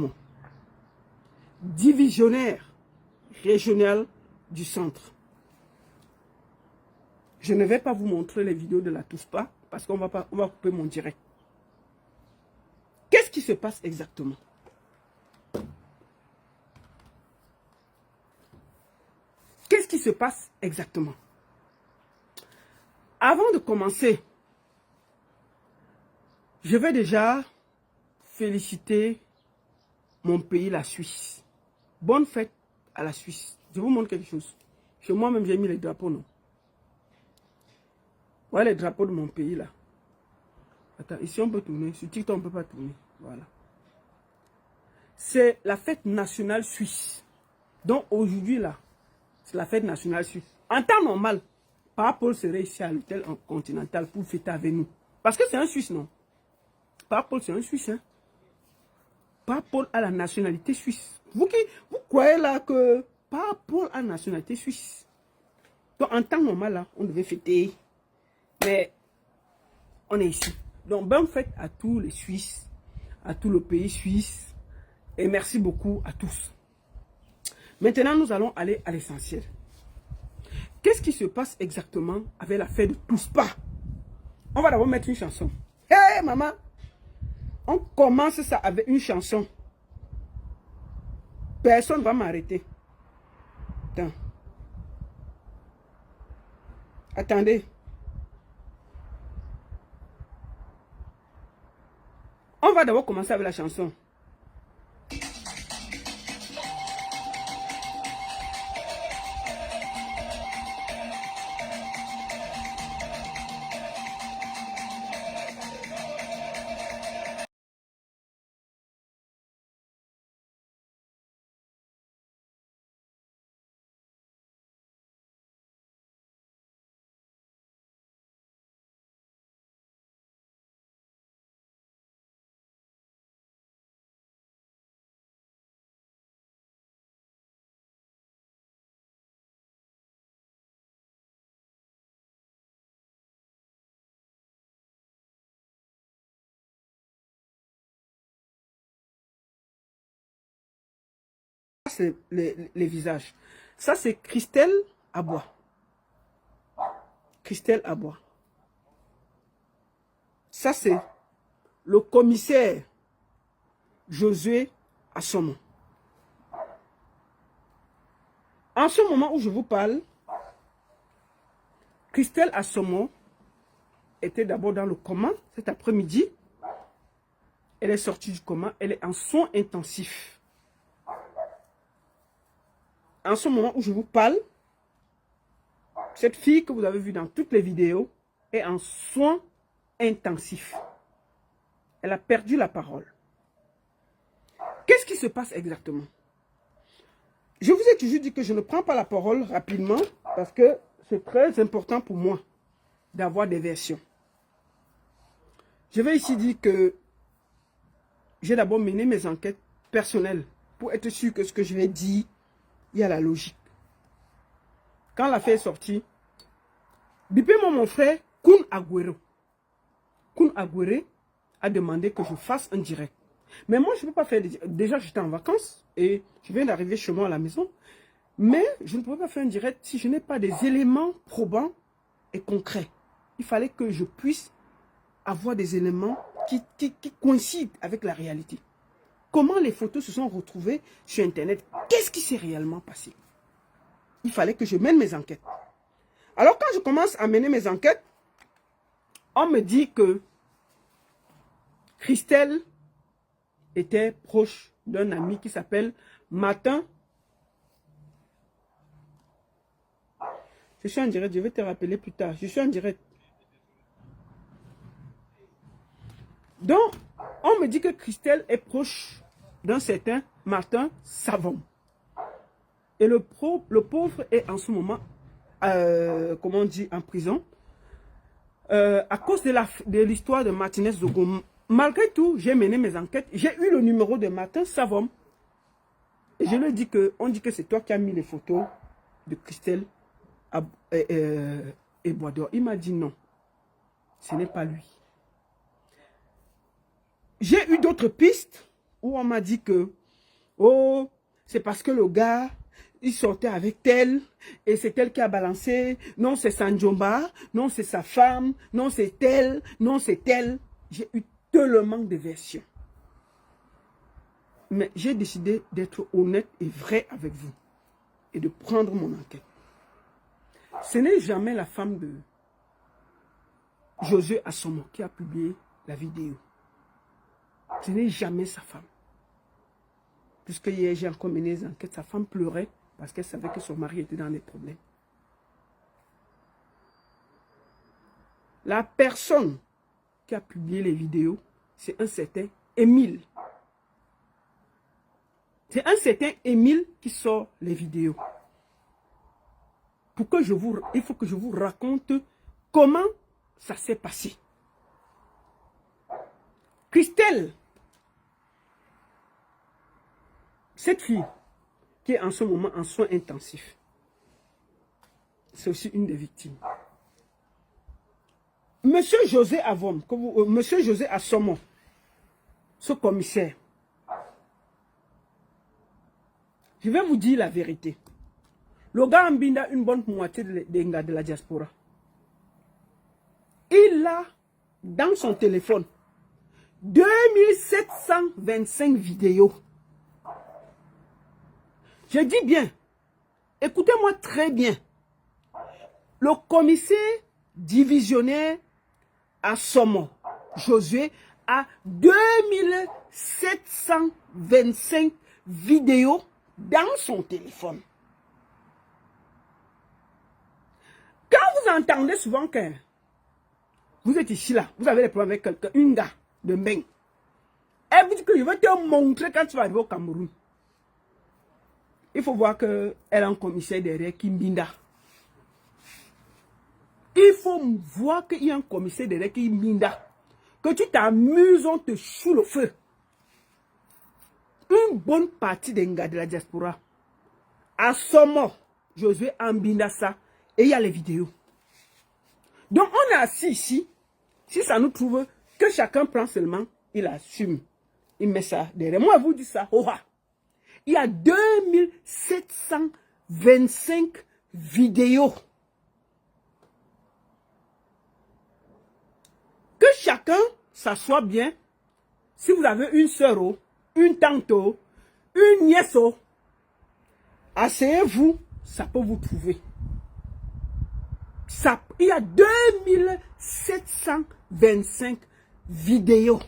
Assomo, divisionnaire régional du centre. Je ne vais pas vous montrer les vidéos de la TOUSPA parce qu'on va couper mon direct. Qu'est-ce qui se passe exactement? Qu'est-ce qui se passe exactement? Avant de commencer, je vais déjà féliciter mon pays, la Suisse. Bonne fête à la Suisse. Je vous montre quelque chose. Chez moi-même, j'ai mis les drapeaux, non? Voilà les drapeaux de mon pays, là. Attends, ici, on peut tourner. Sur TikTok, on ne peut pas tourner. Voilà. C'est la fête nationale suisse. Donc, aujourd'hui, là, c'est la fête nationale suisse. En temps normal, Papa serait ici à l'hôtel Continental pour fêter avec nous. Parce que c'est un Suisse, non? Papa c'est un Suisse, hein? Papa a la nationalité suisse. Vous croyez là que Papa a la nationalité suisse? Donc, en temps normal, là, on devait fêter. Mais, on est ici. Donc, bonne fête à tous les Suisses, à tout le pays suisse. Et merci beaucoup à tous. Maintenant, nous allons aller à l'essentiel. Qu'est-ce qui se passe exactement avec la fête de TOUSPA? On va d'abord mettre une chanson. Hé, hey, maman! On commence ça avec une chanson. Personne ne va m'arrêter. Attends. Attendez. On va d'abord commencer avec la chanson. C'est les visages. Ça, c'est Christelle Abois. Christelle Abois. Ça, c'est le commissaire Josué Assomo. En ce moment où je vous parle, Christelle Assomo était d'abord dans le coma cet après-midi. Elle est sortie du coma. Elle est en soins intensifs. En ce moment où je vous parle, cette fille que vous avez vue dans toutes les vidéos est en soins intensifs. Elle a perdu la parole. Qu'est-ce qui se passe exactement? Je vous ai toujours dit que je ne prends pas la parole rapidement parce que c'est très important pour moi d'avoir des versions. Je vais ici dire que j'ai d'abord mené mes enquêtes personnelles pour être sûr que ce que je vais dire, il y a la logique. Quand l'affaire est sortie, bipez-moi mon frère Koun Agüero. Koun Agüero a demandé que je fasse un direct. Mais moi, je ne peux pas faire... Déjà, j'étais en vacances et je viens d'arriver chez moi à la maison. Mais je ne peux pas faire un direct si je n'ai pas des éléments probants et concrets. Il fallait que je puisse avoir des éléments qui coïncident avec la réalité. Comment les photos se sont retrouvées sur Internet? Qu'est-ce qui s'est réellement passé? Il fallait que je mène mes enquêtes. Alors, quand je commence à mener mes enquêtes, on me dit que Christelle était proche d'un ami qui s'appelle Martin. Je suis en direct, je vais te rappeler plus tard. Je suis en direct. Donc, on me dit que Christelle est proche d'un certain Martin Savon. Et le pauvre est en ce moment, comment on dit, en prison. À cause de l'histoire de Martinez Zogo. Malgré tout, j'ai mené mes enquêtes. J'ai eu le numéro de Martin Savon. Et je lui ai dit que, on dit que c'est toi qui as mis les photos de Christelle et Boisdor. Il m'a dit non. Ce n'est pas lui. J'ai eu d'autres pistes où on m'a dit que, oh, c'est parce que le gars, il sortait avec elle, et c'est elle qui a balancé, non, c'est Sanjomba, non, c'est sa femme, non, c'est elle, non, c'est elle. J'ai eu tellement de versions. Mais j'ai décidé d'être honnête et vrai avec vous, et de prendre mon enquête. Ce n'est jamais la femme de Josué Assomo qui a publié la vidéo. Ce n'est jamais sa femme. Puisque hier, j'ai encore mené les enquêtes, sa femme pleurait parce qu'elle savait que son mari était dans des problèmes. La personne qui a publié les vidéos, c'est un certain Émile. C'est un certain Émile qui sort les vidéos. Il faut que je vous raconte comment ça s'est passé. Christelle, cette fille qui est en ce moment en soins intensifs, c'est aussi une des victimes. Monsieur José Avom, Monsieur José Assomo, ce commissaire, je vais vous dire la vérité. Le gars Mbinda, une bonne moitié des gars de la diaspora. Il a dans son téléphone 2725 vidéos. Je dis bien, écoutez-moi très bien. Le commissaire divisionnaire Assomo, Josué, a 2725 vidéos dans son téléphone. Quand vous entendez souvent que vous êtes ici là, vous avez des problèmes avec quelqu'un, une gars de main, elle vous dit que je vais te montrer quand tu vas arriver au Cameroun. Il faut voir qu'elle a un commissaire derrière qui mbinda. Il faut voir qu'il y a un commissaire derrière qui mbinda. Que tu t'amuses, on te choue le feu. Une bonne partie des gars de la diaspora. Assomo, Josué mbinda ça. Et il y a les vidéos. Donc on est assis ici. Si ça nous trouve que chacun prend seulement, il assume. Il met ça derrière. Moi, je vous dis ça. Oh, il y a 2725 vidéos. Que chacun s'assoit bien. Si vous avez une soeur, une tante, une nièce, asseyez-vous, ça peut vous trouver. Ça, il y a 2725 vidéos.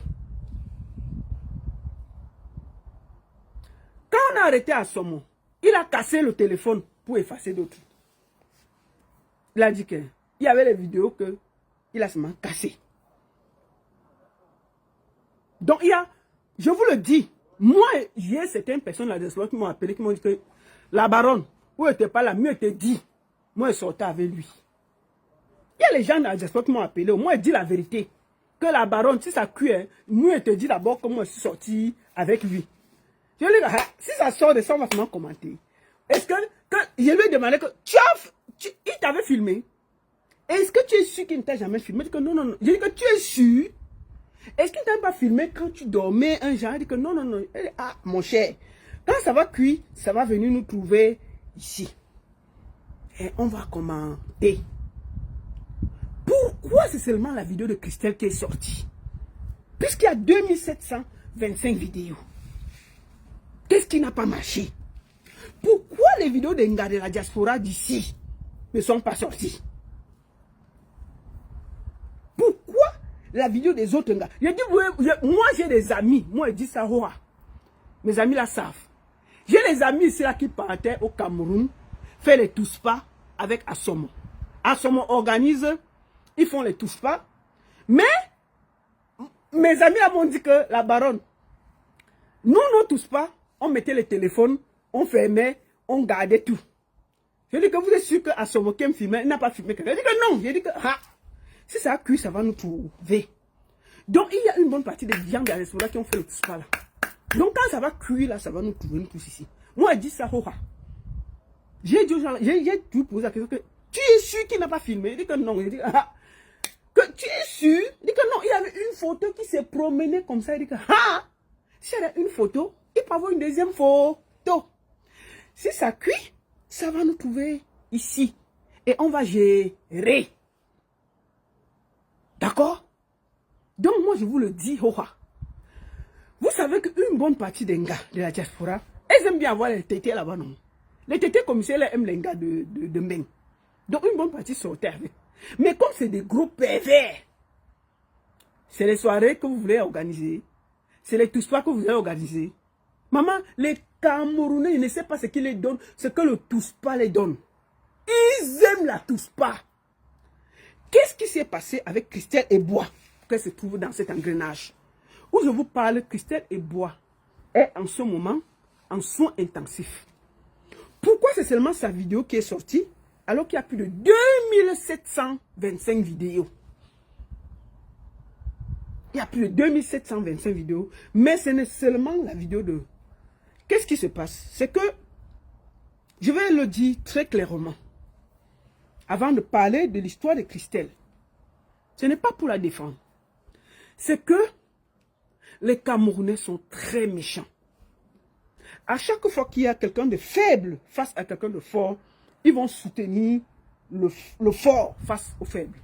Quand on a arrêté Assomo, il a cassé le téléphone pour effacer d'autres. Il a dit qu'il y avait les vidéos qu'il a seulement cassées. Donc il y a, je vous le dis, moi, j'ai certaines personnes là qui m'ont appelé, qui m'ont dit que la baronne, où n'était pas là, mieux te dit, moi je sortais avec lui. Il y a les gens dans la diaspora qui m'ont appelé, moi je dis la vérité. Que la baronne, si ça cuit, moi je te dis d'abord comment je suis sorti avec lui. Je lui dis, si ça sort de ça, on va vraiment commenter. Est-ce que, quand je lui ai demandé que il t'avait filmé. Est-ce que tu es sûr qu'il ne t'a jamais filmé? Il dit que non, non, non. Je dis que tu es sûr. Est-ce qu'il ne t'a pas filmé quand tu dormais un genre? Il dit que non, non, non. Il dit, ah, mon cher, quand ça va cuire, ça va venir nous trouver ici. Et on va commenter. Pourquoi c'est seulement la vidéo de Christelle qui est sortie? Puisqu'il y a 2725 vidéos. Qu'est-ce qui n'a pas marché? Pourquoi les vidéos des gars de la diaspora d'ici ne sont pas sorties? Pourquoi la vidéo des autres gars? Je dis, moi j'ai des amis, moi je dis ça, mes amis là savent. J'ai des amis ici là qui partaient au Cameroun, faire les tous-pas avec Assomo. Assomo organise, ils font les tous-pas, mais mes amis m'ont dit que la baronne, nous tous-pas, on mettait les téléphones, on fermait, on gardait tout. Je dis que vous êtes sûr que Assomo qui me filmait, il n'a pas filmé. Je dis que non, je dis que si ça a cuit, ça va nous trouver. Donc il y a une bonne partie des gens dans les restaurants qui ont fait le tout ça là. Donc quand ça va cuire là, ça va nous trouver nous tous ici. Moi je dis ça, j'ai tout posé la question que tu es sûr qu'il n'a pas filmé? Il dit que non, il dit que tu es sûr? Il dit que non, il y avait une photo qui s'est promenée comme ça, il dit que Si elle a une photo, il peut avoir une deuxième photo. Si ça cuit, ça va nous trouver ici. Et on va gérer. D'accord? Donc moi je vous le dis, vous savez qu'une bonne partie des gars de la diaspora, elles aiment bien avoir les tétés là-bas, non? Les tétés commissaires aiment les gars de Mbeng. Donc une bonne partie sortait avec. Mais comme c'est des gros pervers, c'est les soirées que vous voulez organiser, c'est les tous pas que vous voulez organiser. Maman, les Camerounais, ils ne savent pas ce qu'ils les donnent, ce que le tous pas les donne. Ils aiment la tous pas. Qu'est-ce qui s'est passé avec Christelle Ebois, qu'elle se trouve dans cet engrenage? Où je vous parle, Christelle Ebois est en ce moment en soins intensifs. Pourquoi c'est seulement sa vidéo qui est sortie alors qu'il y a plus de 2725 vidéos? Il y a plus de 2725 vidéos, mais ce n'est seulement la vidéo de... Qu'est-ce qui se passe? C'est que, je vais le dire très clairement, avant de parler de l'histoire de Christelle, ce n'est pas pour la défendre. C'est que les Camerounais sont très méchants. À chaque fois qu'il y a quelqu'un de faible face à quelqu'un de fort, ils vont soutenir le fort face au faible.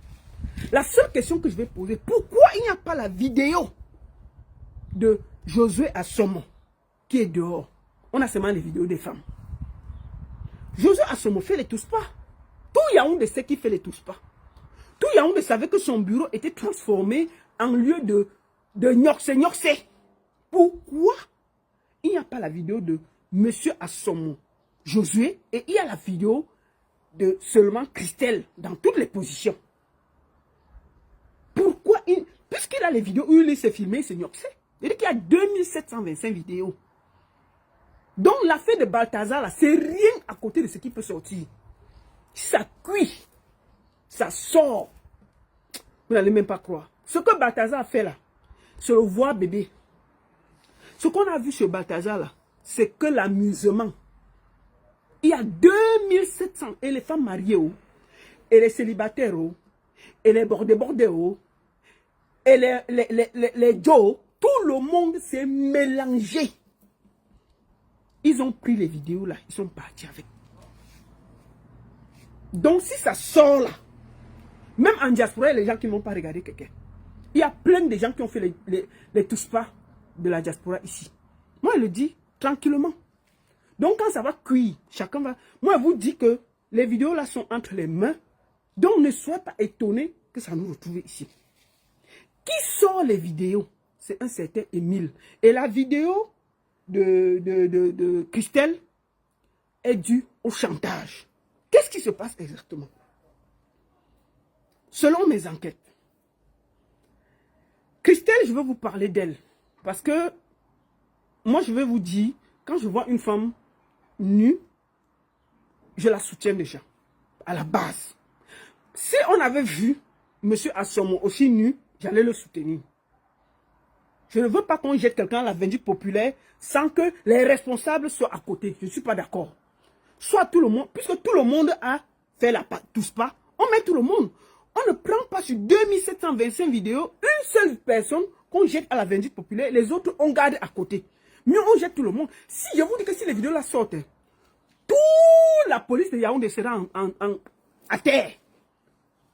La seule question que je vais poser, pourquoi il n'y a pas la vidéo de Josué Assomo qui est dehors? On a seulement les vidéos des femmes. Josué Assomo fait les tous pas. Tout Yaoundé sait qu'il fait les tous pas. Tout Yaoundé savait que son bureau était transformé en lieu de Nyoxé. Pourquoi il n'y a pas la vidéo de Monsieur Assomo, Josué, et il y a la vidéo de seulement Christelle dans toutes les positions? Pourquoi puisqu'il a les vidéos où il s'est filmé, c'est Nyoxé. Il dit qu'il y a 2725 vidéos. Donc l'affaire de Balthazar, là, c'est rien à côté de ce qui peut sortir. Ça cuit, ça sort. Vous n'allez même pas croire. Ce que Balthazar a fait là, c'est le voir bébé. Ce qu'on a vu sur Balthazar là, c'est que l'amusement. Il y a 2700 et les femmes mariées, et les célibataires, et les bordés, et les Joe, tout le monde s'est mélangé. Ils ont pris les vidéos là, ils sont partis avec. Donc si ça sort là, même en diaspora, les gens qui n'ont pas regardé quelqu'un. Il y a plein de gens qui ont fait les tous pas de la diaspora ici. Moi, je le dis tranquillement. Donc quand ça va cuire, chacun va... Moi, je vous dis que les vidéos là sont entre les mains. Donc ne soyez pas étonnés que ça nous retrouve ici. Qui sort les vidéos? C'est un certain Émile. Et la vidéo de Christelle est due au chantage. Qu'est-ce qui se passe exactement? Selon mes enquêtes, Christelle, je veux vous parler d'elle. Parce que moi, je vais vous dire, quand je vois une femme nue, je la soutiens déjà, à la base. Si on avait vu M. Assomo aussi nu, j'allais le soutenir. Je ne veux pas qu'on jette quelqu'un à la vindicte populaire sans que les responsables soient à côté. Je ne suis pas d'accord. Soit tout le monde, puisque tout le monde a fait la tous pas, on met tout le monde. On ne prend pas sur 2725 vidéos une seule personne qu'on jette à la vindicte populaire, les autres on garde à côté. Mieux on jette tout le monde. Si je vous dis que si les vidéos là sortent, toute la police de Yaoundé sera à terre.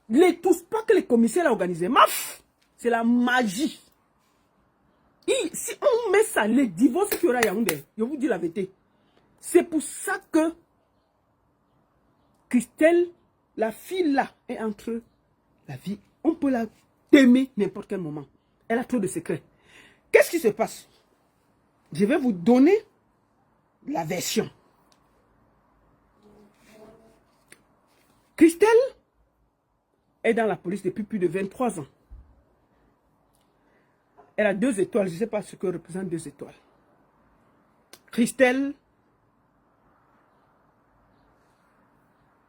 Les tous pas que les commissaires ont organisé, maf, c'est la magie. Et si on met ça, les divorces qu'il y aura à Yaoundé, je vous dis la vérité. C'est pour ça que Christelle, la fille là, est entre la vie. On peut la aimer n'importe quel moment. Elle a trop de secrets. Qu'est-ce qui se passe? Je vais vous donner la version. Christelle est dans la police depuis plus de 23 ans. Elle a 2 étoiles. Je ne sais pas ce que représentent 2 étoiles. Christelle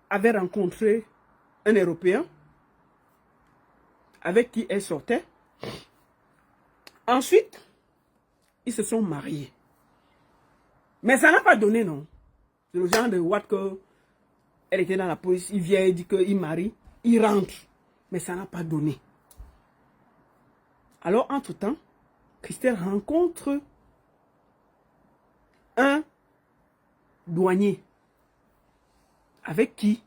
avait rencontré un Européen avec qui elle sortait. Ensuite, ils se sont mariés. Mais ça n'a pas donné, non. C'est le genre de what que elle était dans la police, il vient, il dit qu'il marie, il rentre. Mais ça n'a pas donné. Alors, entre-temps, Christelle rencontre douanier avec qui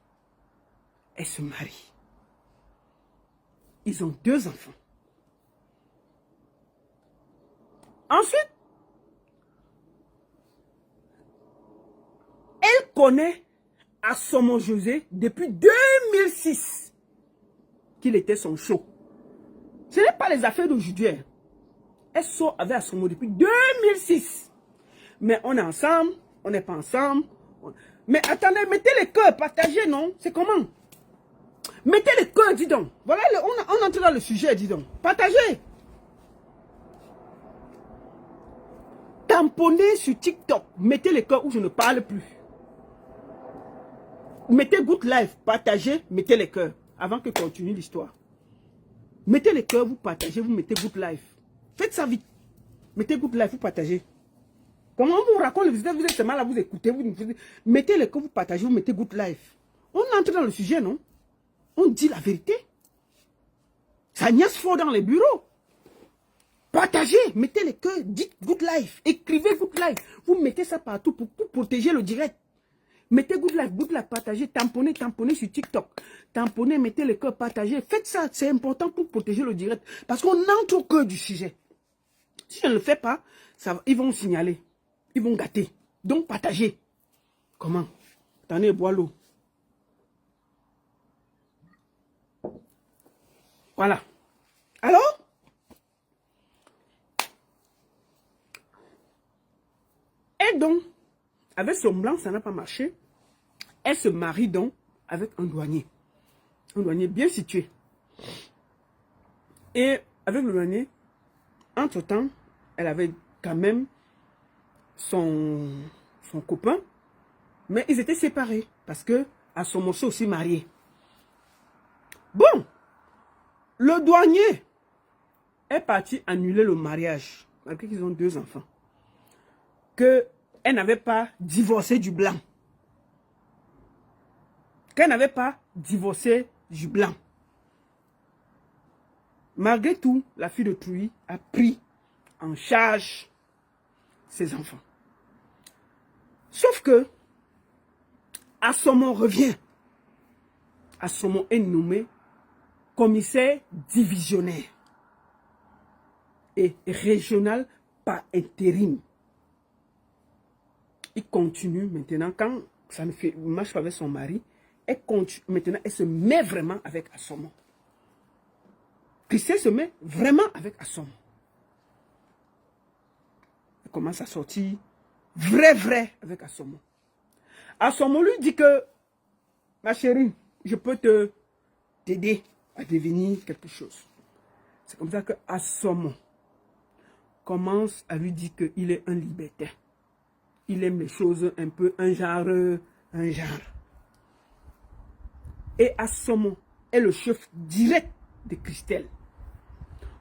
elle se marie. Ils ont 2 enfants. Ensuite, elle connaît Assomo José depuis 2006 qu'il était son show. Ce n'est pas les affaires d'aujourd'hui. Elle sort avec Assomo depuis 2006. Mais on est ensemble, on n'est pas ensemble. Mais attendez, mettez les cœurs, partagez, non? C'est comment? Mettez les cœurs, dis donc. Voilà, on entre dans le sujet, dis donc. Partagez. Tamponnez sur TikTok. Mettez les cœurs où je ne parle plus. Mettez good life, partagez, mettez les cœurs. Avant que continue l'histoire. Mettez les cœurs, vous partagez, vous mettez good life. Faites ça vite. Mettez good life, vous partagez. Comment on vous raconte le visite, vous êtes mal à vous écouter. Mettez les cœurs, vous partagez, vous mettez good life. On entre dans le sujet, non? On dit la vérité. Ça niaise fort dans les bureaux. Partagez, mettez les cœurs, dites good life, écrivez good life. Vous mettez ça partout pour protéger le direct. Mettez good life, partagez, tamponnez sur TikTok. Tamponnez, mettez les cœurs, partagez. Faites ça, c'est important pour protéger le direct. Parce qu'on entre au cœur du sujet. Si je ne le fais pas, ils vont signaler. Ils vont gâter. Donc partagez. Comment? Attendez, bois l'eau. Voilà. Alors? Et donc, avec son blanc, ça n'a pas marché. Elle se marie donc avec un douanier. Un douanier bien situé. Et avec le douanier, entre-temps, elle avait quand même son copain. Mais ils étaient séparés. Parce que Assomo aussi marié. Bon. Le douanier est parti annuler le mariage. Malgré qu'ils ont 2 enfants. Qu'elle n'avait pas divorcé du blanc. Qu'elle n'avait pas divorcé du blanc. Malgré tout, la fille de Trouy a pris en charge ses enfants. Sauf que Assomo revient. Assomo est nommé commissaire divisionnaire et régional par intérim. Il continue maintenant, quand ça ne marche pas avec son mari, elle continue, maintenant elle se met vraiment avec Assomo. Christelle se met vraiment avec Assomo. Elle commence à sortir vrai avec Assomo. Assomo lui dit que, ma chérie, je peux t'aider à devenir quelque chose. C'est comme ça que Assomo commence à lui dire qu'il est un libertin. Il aime les choses un peu, un genre. Et Assomo est le chef direct de Christelle.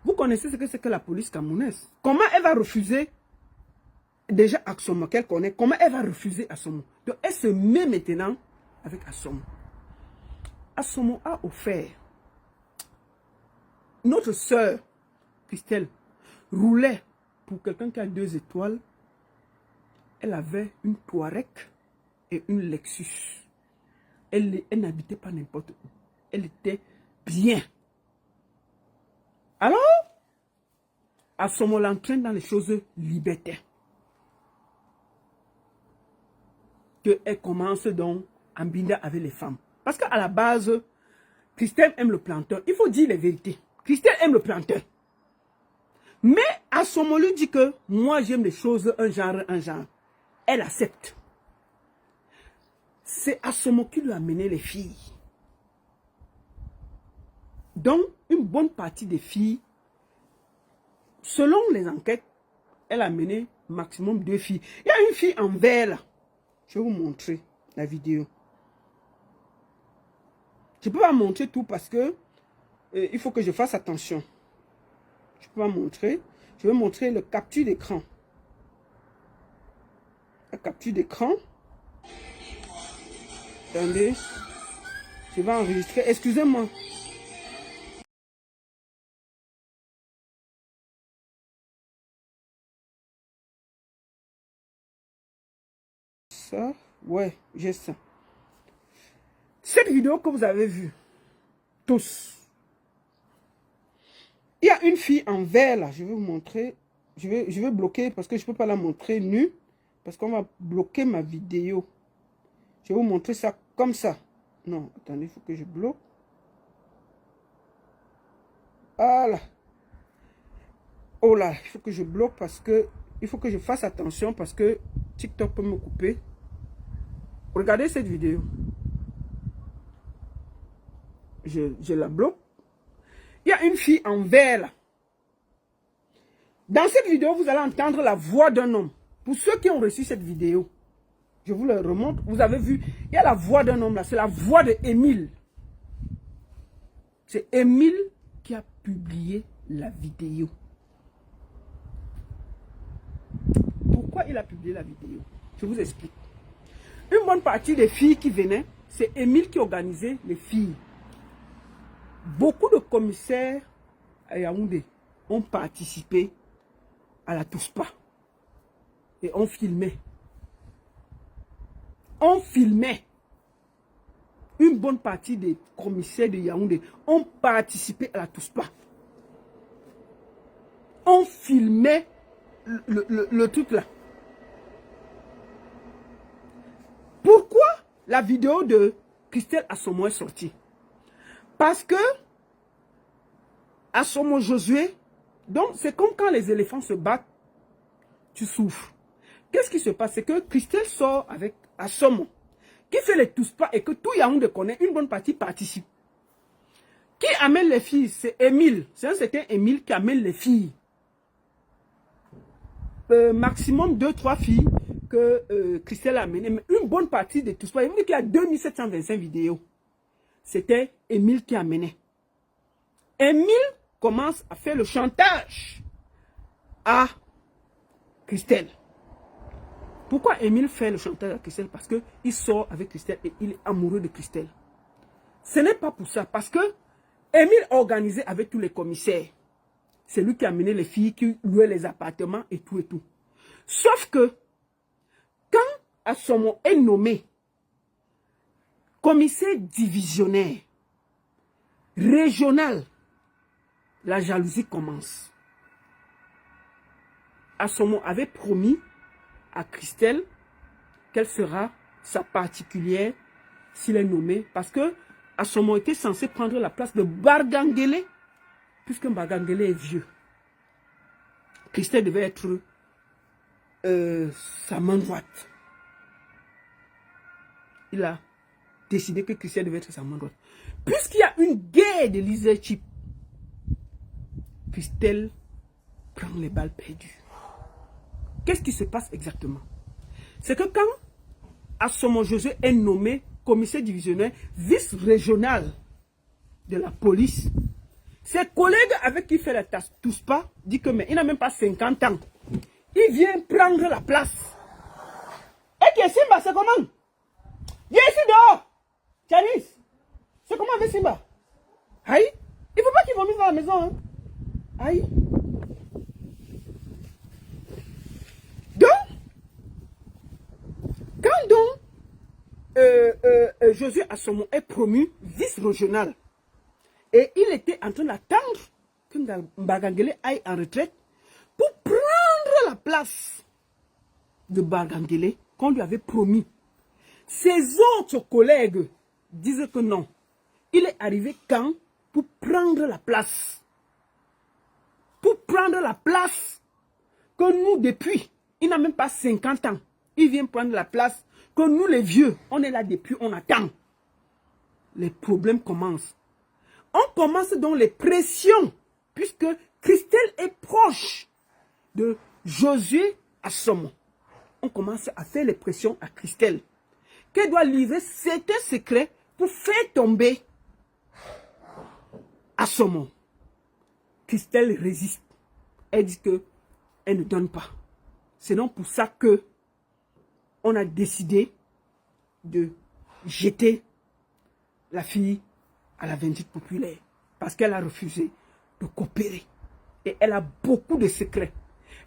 Vous connaissez ce que c'est que la police camerounaise. Comment elle va refuser déjà Assomo qu'elle connaît? Comment elle va refuser Assomo? Donc elle se met maintenant avec Assomo. Assomo a offert. Notre sœur, Christelle, roulait pour quelqu'un qui a 2 étoiles. Elle avait une Touareg et une Lexus. Elle n'habitait pas n'importe où. Elle était bien. Alors, Assomo l'entraîne dans les choses libertaires. Qu'elle commence donc à binder avec les femmes. Parce qu'à la base, Christelle aime le planteur. Il faut dire les vérités. Christelle aime le planteur. Mais Assomo lui dit que moi j'aime les choses un genre. Elle accepte. C'est Assomo qui lui a amené les filles. Donc, une bonne partie des filles, selon les enquêtes, elle a mené maximum 2 filles. Il y a une fille en vert là. Je vais vous montrer la vidéo. Je ne peux pas montrer tout parce que il faut que je fasse attention. Je ne peux pas montrer. Je vais montrer le capture d'écran. La capture d'écran. Attendez. Je vais enregistrer. Excusez-moi. Ça. Ouais, j'ai ça. Cette vidéo que vous avez vue, tous, il y a une fille en vert là, je vais vous montrer. Je vais bloquer parce que je ne peux pas la montrer nue. Parce qu'on va bloquer ma vidéo. Je vais vous montrer ça comme ça. Non, attendez, il faut que je bloque. Voilà. Oh là, il faut que je bloque parce que... Il faut que je fasse attention parce que TikTok peut me couper. Regardez cette vidéo. Je la bloque. Il y a une fille en vert là. Dans cette vidéo, vous allez entendre la voix d'un homme. Pour ceux qui ont reçu cette vidéo, je vous le remonte. Vous avez vu, il y a la voix d'un homme là. C'est la voix de Émile. C'est Émile qui a publié la vidéo. Pourquoi il a publié la vidéo? Je vous explique. Une bonne partie des filles qui venaient, c'est Émile qui organisait les filles. Beaucoup de commissaires à Yaoundé ont participé à la Touspa. Et on filmait. On filmait. Une bonne partie des commissaires de Yaoundé ont participé à la Touspa. On filmait le truc là. Pourquoi la vidéo de Christelle Assomo est sortie? Parce que Assomo Josué, donc c'est comme quand les éléphants se battent, tu souffres. Qu'est-ce qui se passe? C'est que Christelle sort avec Assomo, qui fait les Touspa et que tout Yaoundé connaît, une bonne partie participe. Qui amène les filles? C'est Émile. C'est un certain Émile qui amène les filles. Maximum 2-3 filles que Christelle a amenées. Mais une bonne partie de Touspa, il me dit qu'il y a 2725 vidéos. C'était Émile qui amenait. Émile commence à faire le chantage à Christelle. Pourquoi Émile fait le chantage à Christelle? Parce qu'il sort avec Christelle et il est amoureux de Christelle. Ce n'est pas pour ça. Parce que Émile organisait avec tous les commissaires. C'est lui qui a amené les filles, qui louait les appartements et tout et tout. Sauf que, quand Assomo est nommé commissaire divisionnaire régional, la jalousie commence. Assomo avait promis à Christelle quelle sera sa particulière s'il est nommé. Parce que Assomo était censé prendre la place de Bargangele, puisque Bargangele est vieux. Christelle devait être sa main droite. Il a décidé que Christelle devait être sa main droite. Puisqu'il y a une guerre de leadership, Christelle prend les balles perdues. Qu'est-ce qui se passe exactement? C'est que quand Assomo Josué est nommé commissaire divisionnaire vice-régional de la police, ses collègues avec qui il fait la Touspa disent que mais il n'a même pas 50 ans. Il vient prendre la place. Et qui est Simba, c'est comment? Viens ici dehors. Janice, c'est comment avec Simba? Aïe, il ne faut pas qu'il vomisse dans la maison. Hein? Aïe. Donc, quand donc Josué Assomo est promu vice-régional, et il était en train d'attendre que Bargangele aille en retraite pour prendre la place de Bargangele qu'on lui avait promis. Ses autres collègues disent que non. Il est arrivé quand pour prendre la place. Pour prendre la place que nous, depuis, il n'a même pas 50 ans. Il vient prendre la place que nous, les vieux, on est là depuis, on attend. Les problèmes commencent. On commence donc les pressions, puisque Christelle est proche de Josué Assomo. On commence à faire les pressions à Christelle, qu'elle doit livrer certains secrets pour faire tomber Assomo. Christelle résiste. Elle dit qu'elle ne donne pas. C'est donc pour ça que on a décidé de jeter la fille à la vindicte populaire. Parce qu'elle a refusé de coopérer. Et elle a beaucoup de secrets.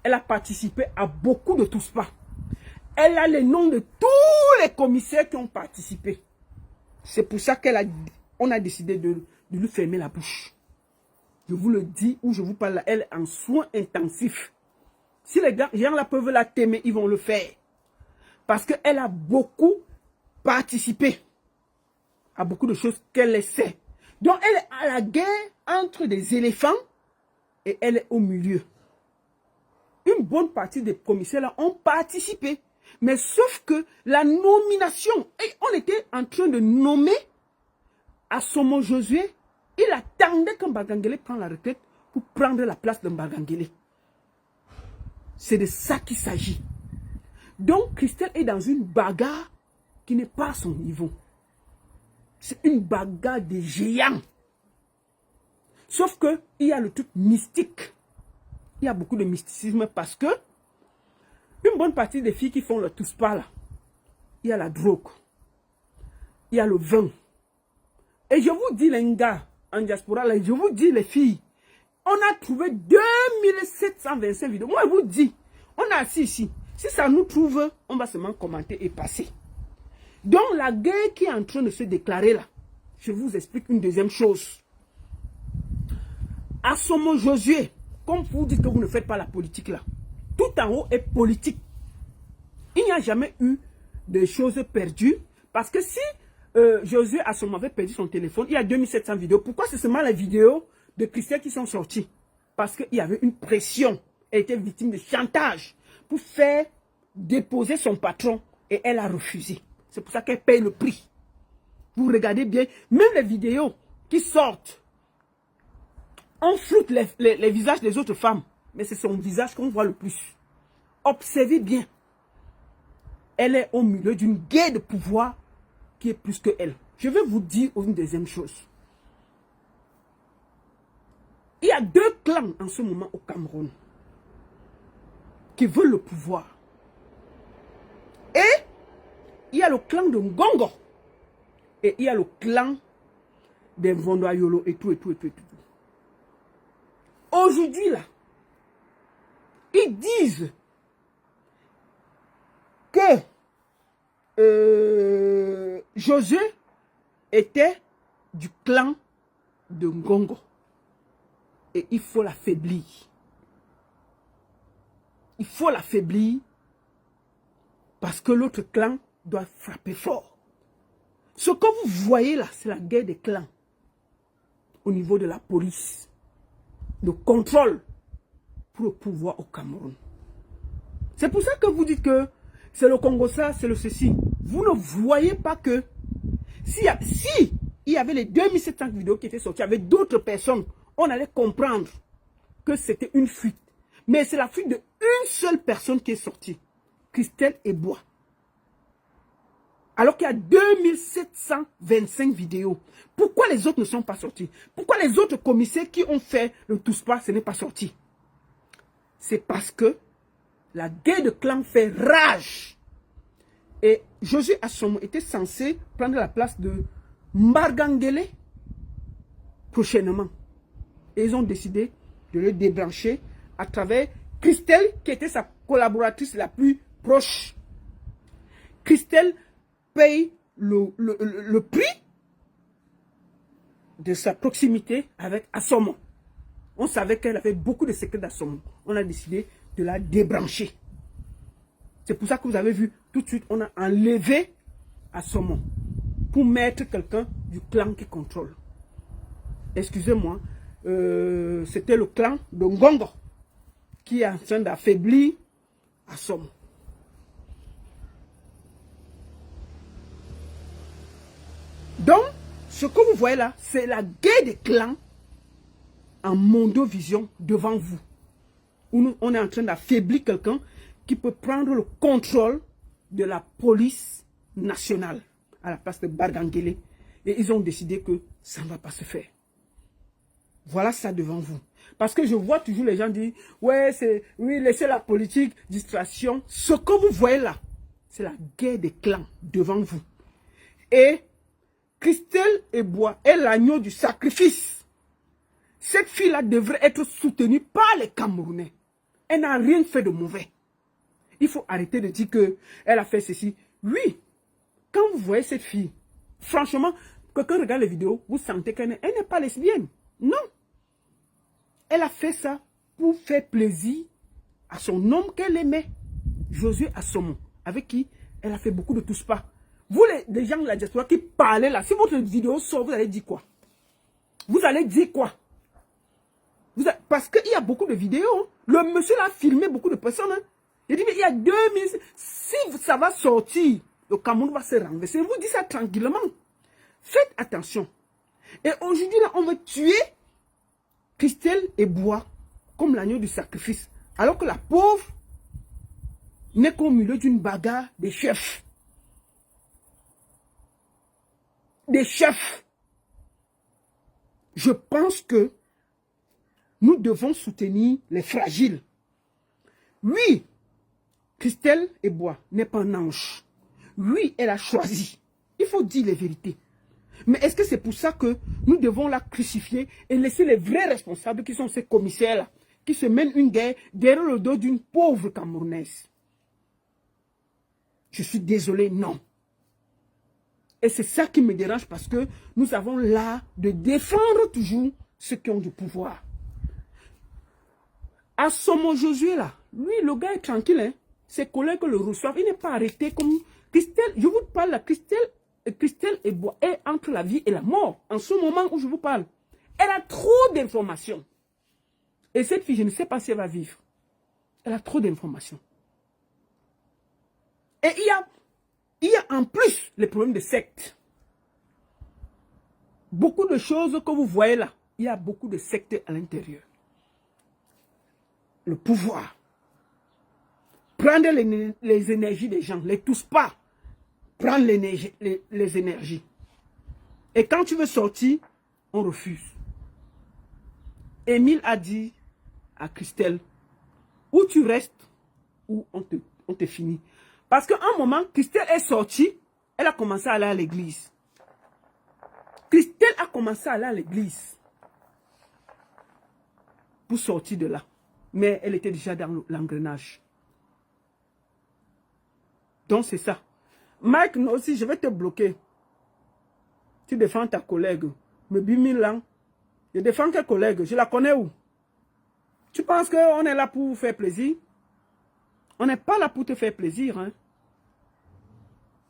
Elle a participé à beaucoup de Touspa. Elle a les noms de tous les commissaires qui ont participé. C'est pour ça qu'on a décidé de lui fermer la bouche. Je vous le dis, ou je vous parle là, elle est en soins intensifs. Si les gens là peuvent la t'aimer, ils vont le faire. Parce qu'elle a beaucoup participé à beaucoup de choses qu'elle sait. Donc elle est à la guerre entre des éléphants et elle est au milieu. Une bonne partie des commissaires là ont participé. Mais sauf que la nomination, et on était en train de nommer Assomo Josué, il attendait que Mbagangele prenne la retraite pour prendre la place de Mbagangele. C'est de ça qu'il s'agit. Donc Christelle est dans une bagarre qui n'est pas à son niveau. C'est une bagarre de géants. Sauf qu'il y a le truc mystique. Il y a beaucoup de mysticisme parce que une bonne partie des filles qui font le tous-pas là, il y a la drogue, il y a le vin. Et je vous dis les gars en diaspora, là, je vous dis les filles, on a trouvé 2725 vidéos. Moi je vous dis, on a assis ici. Si ça nous trouve, on va seulement commenter et passer. Donc la guerre qui est en train de se déclarer là, je vous explique une deuxième chose. Assomo Josué, comme vous dites que vous ne faites pas la politique là, tout en haut est politique. Il n'y a jamais eu de choses perdues. Parce que si Josué Assomo avait perdu son téléphone, il y a 2700 vidéos. Pourquoi c'est seulement les vidéos de Christelle qui sont sorties? Parce qu'il y avait une pression. Elle était victime de chantage pour faire déposer son patron. Et elle a refusé. C'est pour ça qu'elle paye le prix. Vous regardez bien, même les vidéos qui sortent, on floute les visages des autres femmes. Mais c'est son visage qu'on voit le plus. Observez bien. Elle est au milieu d'une guerre de pouvoir qui est plus que elle. Je vais vous dire une deuxième chose. Il y a deux clans en ce moment au Cameroun qui veulent le pouvoir. Et il y a le clan de Ngongo. Et il y a le clan des Vondoayolo et tout. Aujourd'hui, là, ils disent que Josué était du clan de Ngongo. Et il faut l'affaiblir. Il faut l'affaiblir parce que l'autre clan doit frapper fort. Ce que vous voyez là, c'est la guerre des clans au niveau de la police. Le contrôle pour le pouvoir au Cameroun. C'est pour ça que vous dites que c'est le Congo ça, c'est le ceci. Vous ne voyez pas que si il y avait les 2700 vidéos qui étaient sorties avec d'autres personnes, on allait comprendre que c'était une fuite. Mais c'est la fuite d'une seule personne qui est sortie. Christelle Ebois. Alors qu'il y a 2725 vidéos. Pourquoi les autres ne sont pas sortis? Pourquoi les autres commissaires qui ont fait le tous-pas, ce n'est pas sorti? C'est parce que la guerre de clans fait rage. Et Josué Assomo était censé prendre la place de Mbagangele prochainement. Et ils ont décidé de le débrancher à travers Christelle, qui était sa collaboratrice la plus proche. Christelle paye le prix de sa proximité avec Assomo. On savait qu'elle avait beaucoup de secrets d'Assomo. On a décidé de la débrancher. C'est pour ça que vous avez vu, tout de suite, on a enlevé Assomo pour mettre quelqu'un du clan qui contrôle. Excusez-moi, c'était le clan de Ngongo qui est en train d'affaiblir Assomo. Donc, ce que vous voyez là, c'est la guerre des clans en mondovision devant vous. Où on est en train d'affaiblir quelqu'un qui peut prendre le contrôle de la police nationale à la place de Mbagangele. Et ils ont décidé que ça ne va pas se faire. Voilà ça devant vous. Parce que je vois toujours les gens dire, ouais, oui, laissez la politique, distraction. Ce que vous voyez là, c'est la guerre des clans devant vous. Et Christelle Ebois est l'agneau du sacrifice. Cette fille-là devrait être soutenue par les Camerounais. Elle n'a rien fait de mauvais. il faut arrêter de dire qu'elle a fait ceci. Oui, quand vous voyez cette fille, franchement, quelqu'un regarde les vidéos, vous sentez qu'elle n'est pas lesbienne. Non. Elle a fait ça pour faire plaisir à son homme qu'elle aimait, Josué Assomo, avec qui elle a fait beaucoup de tous pas. Vous, les gens de la diaspora qui parlaient là, si votre vidéo sort, vous allez dire quoi? Vous allez dire quoi? Parce qu'il y a beaucoup de vidéos. Hein. Le monsieur a filmé beaucoup de personnes. Hein. Il dit, mais il y a 2000... Si ça va sortir, le Cameroun va se renverser. Vous dites ça tranquillement. Faites attention. Et aujourd'hui, là, on veut tuer Christelle et Bois comme l'agneau du sacrifice. Alors que la pauvre n'est qu'au milieu d'une bagarre des chefs. Des chefs. Je pense que nous devons soutenir les fragiles. Oui, Christelle Eboa n'est pas un ange. Oui, elle a choisi. Il faut dire les vérités. Mais est-ce que c'est pour ça que nous devons la crucifier et laisser les vrais responsables qui sont ces commissaires-là, qui se mènent une guerre derrière le dos d'une pauvre Camerounaise? Je suis désolé, non. Et c'est ça qui me dérange parce que nous avons l'art de défendre toujours ceux qui ont du pouvoir. Assomo Josué là, lui le gars est tranquille, hein. Ses collègues le reçoivent, il n'est pas arrêté comme Christelle. Je vous parle, Christelle Eboa est entre la vie et la mort. En ce moment où je vous parle, elle a trop d'informations. Et cette fille, je ne sais pas si elle va vivre. Elle a trop d'informations. Et il y a en plus les problèmes de secte. Beaucoup de choses que vous voyez là, il y a beaucoup de sectes à l'intérieur. Le pouvoir. Prendre les énergies des gens, les tous pas. Prendre les énergies. Et quand tu veux sortir, on refuse. Émile a dit à Christelle, ou tu restes, ou on te finit. Parce qu'à un moment, Christelle est sortie, elle a commencé à aller à l'église. Christelle a commencé à aller à l'église pour sortir de là. Mais elle était déjà dans l'engrenage. Donc c'est ça. Mike, non, aussi, je vais te bloquer. Tu défends ta collègue. Me bimilan. Je défends quelle collègue? Je la connais où? Tu penses qu'on est là pour vous faire plaisir? On n'est pas là pour te faire plaisir. Hein?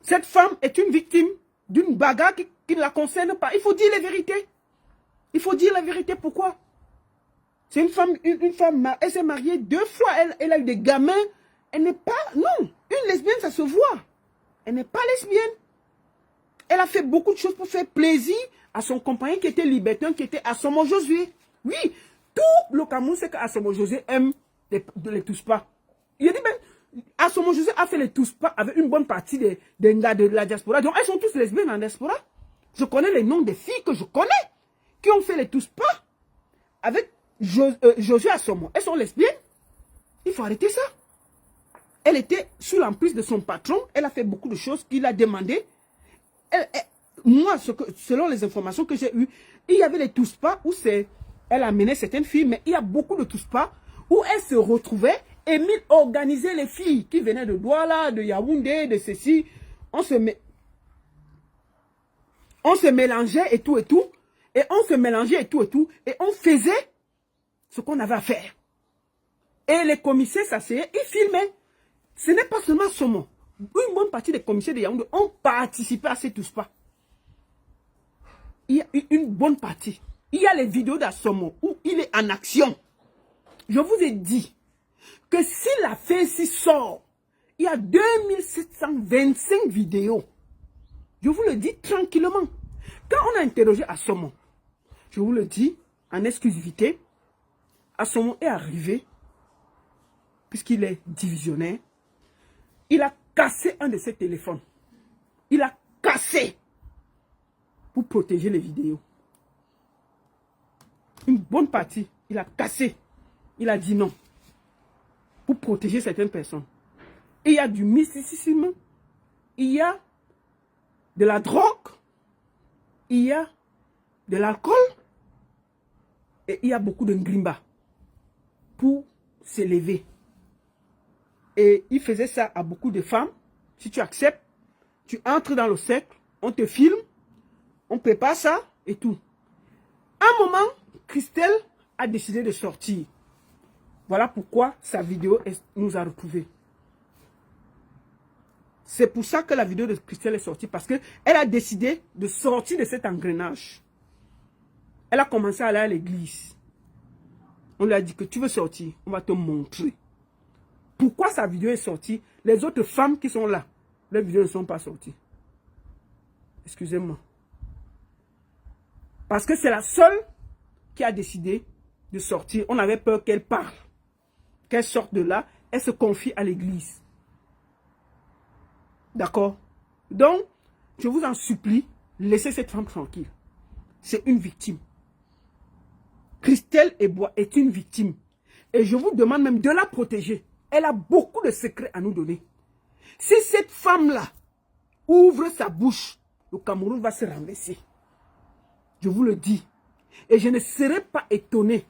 Cette femme est une victime d'une bagarre qui ne la concerne pas. Il faut dire la vérité. Il faut dire la vérité. Pourquoi? C'est une femme, elle s'est mariée 2 fois, elle a eu des gamins. Elle n'est pas, non, une lesbienne, ça se voit. Elle n'est pas lesbienne. Elle a fait beaucoup de choses pour faire plaisir à son compagnon qui était libertin, qui était Assomo Josué. Oui, tout le Cameroun sait qu'Assomo Josué aime les tous pas. Il a dit, ben, Assomo Josué a fait les tous pas avec une bonne partie des gars de la diaspora. Donc, elles sont tous lesbiennes en diaspora. Je connais les noms des filles que je connais qui ont fait les tous pas avec Josué Assomo. Elles sont lesbiennes. Il faut arrêter ça. Elle était sous l'emprise de son patron. Elle a fait beaucoup de choses qu'il a demandé. Moi, selon les informations que j'ai eues, il y avait les tous pas où elle amenait certaines filles, mais il y a beaucoup de tous pas où elle se retrouvait. Émile organisait les filles qui venaient de Douala, de Yaoundé, de ceci. On se mélangeait et tout. Et on se mélangeait et tout. Et on faisait ce qu'on avait à faire. Et les commissaires s'asseyaient, ils filmaient. Ce n'est pas seulement Assomo. Une bonne partie des commissaires de Yaoundé ont participé à ces tous pas. Il y a une bonne partie. Il y a les vidéos d'Assomo où il est en action. Je vous ai dit que si l'affaire s'y sort, il y a 2725 vidéos. Je vous le dis tranquillement. Quand on a interrogé Assomo, je vous le dis en exclusivité, Assomo est arrivé, puisqu'il est divisionnaire, il a cassé un de ses téléphones. Il a cassé pour protéger les vidéos. Une bonne partie, il a cassé. Il a dit non. Pour protéger certaines personnes. Et il y a du mysticisme. Il y a de la drogue. Il y a de l'alcool. Et il y a beaucoup de ngrimba pour s'élever. Et il faisait ça à beaucoup de femmes. Si tu acceptes, tu entres dans le cercle, on te filme, on prépare ça et tout. À un moment, Christelle a décidé de sortir. Voilà pourquoi sa vidéo nous a retrouvés. C'est pour ça que la vidéo de Christelle est sortie, parce qu'elle a décidé de sortir de cet engrenage. Elle a commencé à aller à l'église. On lui a dit que tu veux sortir, on va te montrer. Pourquoi sa vidéo est sortie? Les autres femmes qui sont là, leurs vidéos ne sont pas sorties. Excusez-moi. Parce que c'est la seule qui a décidé de sortir. On avait peur qu'elle parle. Qu'elle sorte de là, elle se confie à l'église. D'accord? Donc, je vous en supplie, laissez cette femme tranquille. C'est une victime. Christelle Eboye est une victime. Et je vous demande même de la protéger. Elle a beaucoup de secrets à nous donner. Si cette femme-là ouvre sa bouche, le Cameroun va se renverser. Je vous le dis. Et je ne serai pas étonné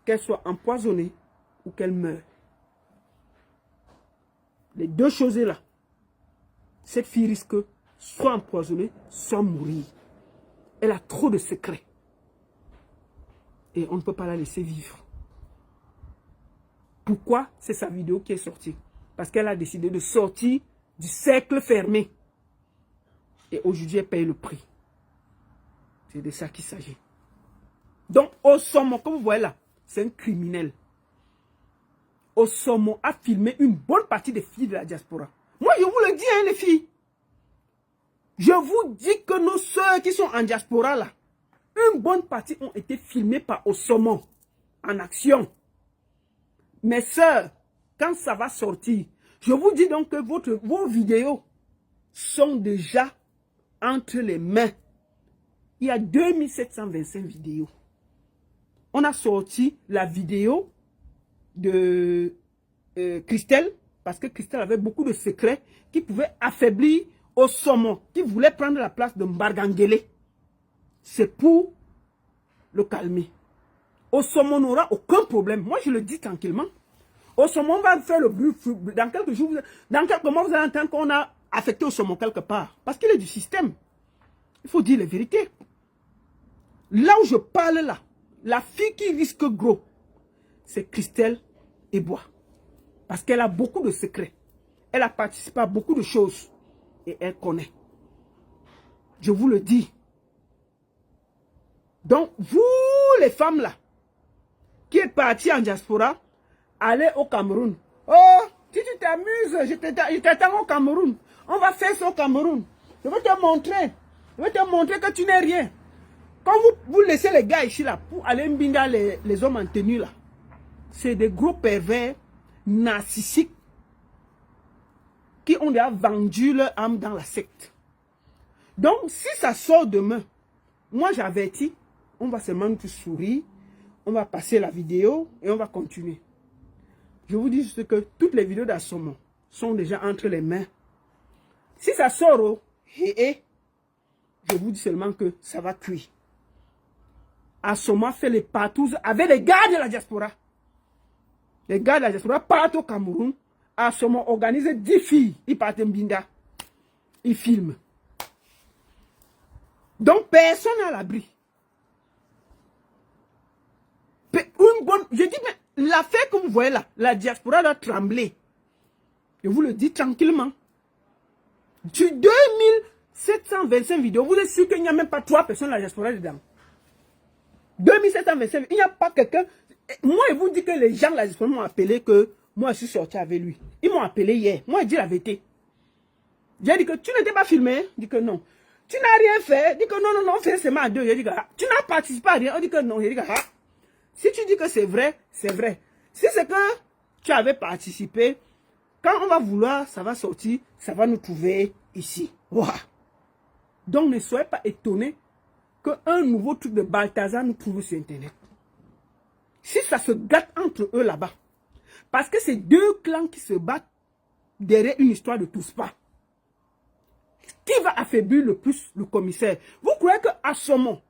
qu'elle soit empoisonnée ou qu'elle meure. Les deux choses-là, cette fille risque soit empoisonnée, soit mourir. Elle a trop de secrets. Et on ne peut pas la laisser vivre. Pourquoi c'est sa vidéo qui est sortie? Parce qu'elle a décidé de sortir du cercle fermé. Et aujourd'hui, elle paye le prix. C'est de ça qu'il s'agit. Donc, Osomo, comme vous voyez là, c'est un criminel. Osomo a filmé une bonne partie des filles de la diaspora. Moi, je vous le dis, hein, les filles. Je vous dis que nos soeurs qui sont en diaspora là, une bonne partie ont été filmées par Osomo en action. Mes soeurs, quand ça va sortir, je vous dis donc que vos vidéos sont déjà entre les mains. Il y a 2725 vidéos. On a sorti la vidéo de Christelle, parce que Christelle avait beaucoup de secrets qui pouvaient affaiblir Osomo, qui voulait prendre la place de Mbargangele. C'est pour le calmer. Osomo n'aura aucun problème. Moi, je le dis tranquillement. Osomo va faire le bruit. Dans quelques jours, dans quelques mois, vous allez entendre qu'on a affecté Osomo quelque part. Parce qu'il est du système. Il faut dire la vérité. Là où je parle là, la fille qui risque gros, c'est Christelle Eboye. Parce qu'elle a beaucoup de secrets. Elle a participé à beaucoup de choses. Et elle connaît. Je vous le dis. Donc, vous, les femmes là, qui êtes parties en diaspora, allez au Cameroun. Oh, si tu t'amuses, je t'attends au Cameroun. On va faire ça au Cameroun. Je vais te montrer. Je vais te montrer que tu n'es rien. Quand vous laissez les gars ici là, pour aller mbinga les hommes en tenue là, c'est des gros pervers narcissiques qui ont déjà vendu leur âme dans la secte. Donc, si ça sort demain, moi j'avertis, on va seulement nous sourire, on va passer la vidéo et on va continuer. Je vous dis juste que toutes les vidéos d'Assomo sont déjà entre les mains. Si ça sort, je vous dis seulement que ça va cuire. Assomo fait les partous avec les gars de la diaspora. Les gars de la diaspora partent au Cameroun. Assomo organise 10 filles. Ils partent en Binda. Ils filment. Donc personne n'est à l'abri. Je dis, mais l'affaire que vous voyez là, la diaspora doit trembler. Je vous le dis tranquillement. Sur 2725 vidéos, vous êtes sûr qu'il n'y a même pas 3 personnes de la diaspora dedans. 2725, il n'y a pas quelqu'un. Moi, je vous dis que les gens de la diaspora m'ont appelé que moi, je suis sorti avec lui. Ils m'ont appelé hier. Moi, je dis la vérité. J'ai dit que tu n'étais pas filmé. Je dis que non. Tu n'as rien fait. Je dis que non, on fait seulement à deux. Je dis que tu n'as participé à rien. On dit que non. Je dis que si tu dis que c'est vrai, c'est vrai. Si c'est que tu avais participé, quand on va vouloir, ça va sortir, ça va nous trouver ici. Wow. Donc ne soyez pas étonnés qu'un nouveau truc de Balthazar nous trouve sur Internet. Si ça se gâte entre eux là-bas, parce que c'est deux clans qui se battent derrière une histoire de tous pas. Qui va affaiblir le plus le commissaire? Vous croyez qu'à ce moment,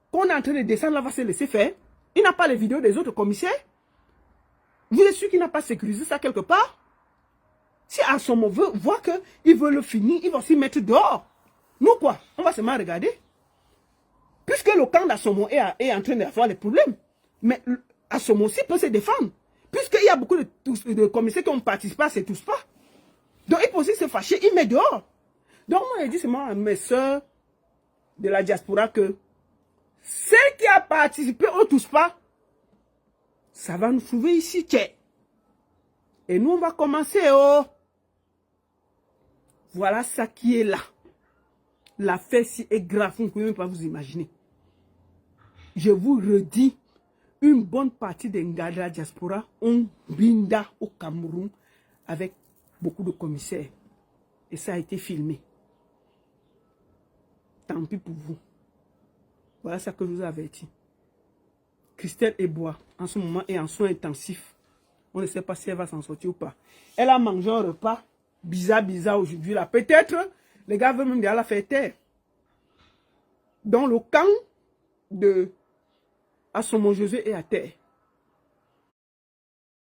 qu'on est en train de descendre là, va se laisser faire? Il n'a pas les vidéos des autres commissaires? Vous êtes sûr qu'il n'a pas sécurisé ça quelque part? Si Assomo veut voir qu'il veut le finir, il va aussi mettre dehors. Nous quoi? On va seulement regarder. Puisque le camp d'Assomo est en train d'avoir des problèmes. Mais Assomo aussi peut se défendre. Puisqu'il y a beaucoup de commissaires qui ont participé à ces tous pas. Donc il peut aussi se fâcher, il met dehors. Donc moi je dis seulement à mes soeurs de la diaspora que celle qui a participé au tous pas, ça va nous trouver ici, tchè. Et nous on va commencer, oh. Voilà ça qui est là. L'affaire si est grave, vous ne pouvez même pas vous imaginer. Je vous redis, une bonne partie des gars de la diaspora ont binda au Cameroun avec beaucoup de commissaires. Et ça a été filmé. Tant pis pour vous. Voilà ça que je vous ai averti. Christelle Ebois, en ce moment, est en soins intensifs. On ne sait pas si elle va s'en sortir ou pas. Elle a mangé un repas bizarre aujourd'hui là. Peut-être, les gars veulent même dire la faire taire. Dans le camp de Assomo Josué est à terre.